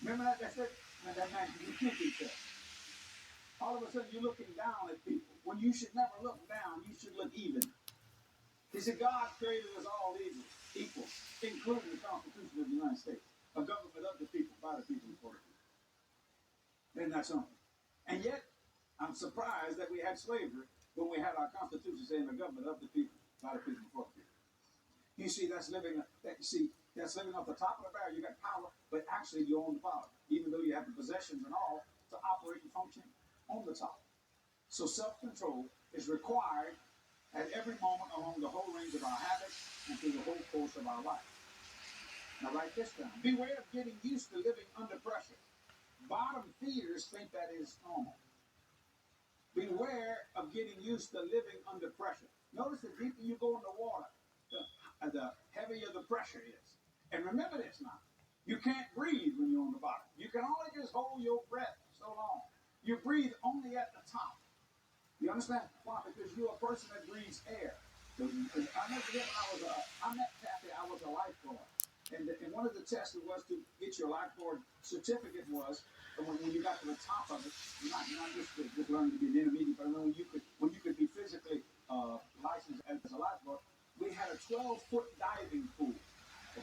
Remember that? That's it. And that man, you kick each other. All of a sudden, you're looking down at people. When you should never look down, you should look even. He said, God created us all equal, including the Constitution of the United States, a government of the people, by the people, and for the people. Isn't that something? And yet, I'm surprised that we had slavery when we had our Constitution saying the government of the people, by the people, and for the people. You see, that's living off the top of the barrel. You got power, but actually you own the power, even though you have the possessions and all to operate and function on the top. So self-control is required at every moment along the whole range of our habits and through the whole course of our life. Now write this down. Beware of getting used to living under pressure. Bottom feeders think that is normal. Beware of getting used to living under pressure. Notice the deeper you go in the water, the heavier the pressure is. And remember this now. You can't breathe when you're on the bottom. You can only just hold your breath so long. You breathe only at the top. You understand? Why? Because you're a person that breathes air. I never forget when I met Kathy, I was a lifeguard. And one of the tests that was to get your lifeguard certificate was when you got to the top of it, not just learning to be an intermediate, but when you could be physically licensed as a lifeguard, we had a 12-foot diving pool.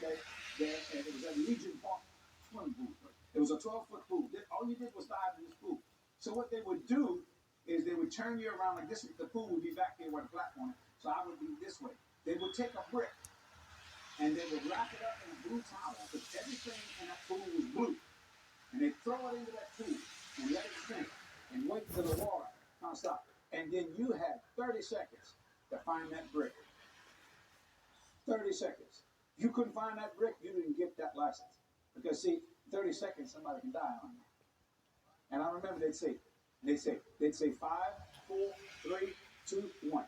Okay? And it was at Legion Park swimming pool. It was a 12-foot pool. All you did was dive in this pool. So what they would do is they would turn you around like this. The pool would be back here where the platform is. So I would be this way. They would take a brick and they would wrap it up in a blue towel because everything in that pool was blue. And they'd throw it into that pool and let it sink and wait till the water stop. And then you had 30 seconds to find that brick. 30 seconds. If you couldn't find that brick, you didn't get that license. Because see, 30 seconds, somebody can die on you. And I remember they'd say 5, 4, 3, 2, 1.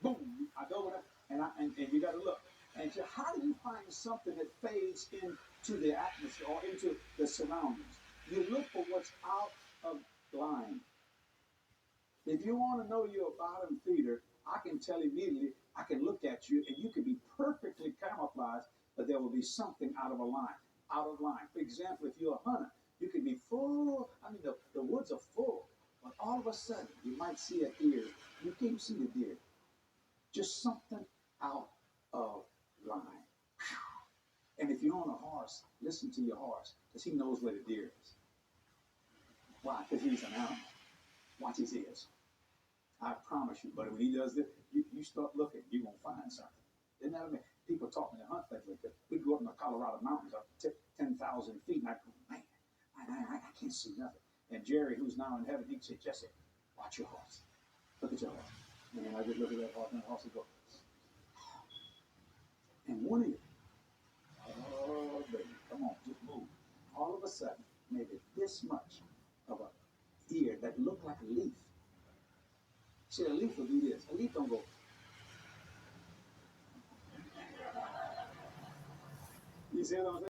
Boom! I go with it, and you got to look. And so how do you find something that fades into the atmosphere or into the surroundings? You look for what's out of line. If you want to know you're a bottom feeder, I can tell immediately. I can look at you, and you can be perfectly camouflaged, but there will be something out of a line, out of line. For example, if you're a hunter, you can be full. I mean, the woods are full. But all of a sudden, you might see a deer. You can't see the deer. Just something out of line. And if you're on a horse, listen to your horse, because he knows where the deer is. Why? Because he's an animal. Watch his ears. I promise you. But when he does this, you start looking, you're going to find something. Isn't that amazing? People talking to hunt things like that. We go up in the Colorado mountains up to 10,000 feet, and I go, man, I can't see nothing. And Jerry, who's now in heaven, he can say, Jesse, watch your horse. Look at your horse. And I just look at that horse, and the horse will go. And one ear, oh, baby, come on, just move. All of a sudden, maybe this much of an ear that looked like a leaf. See, a leaf will do this. A leaf don't go. You see what I'm saying?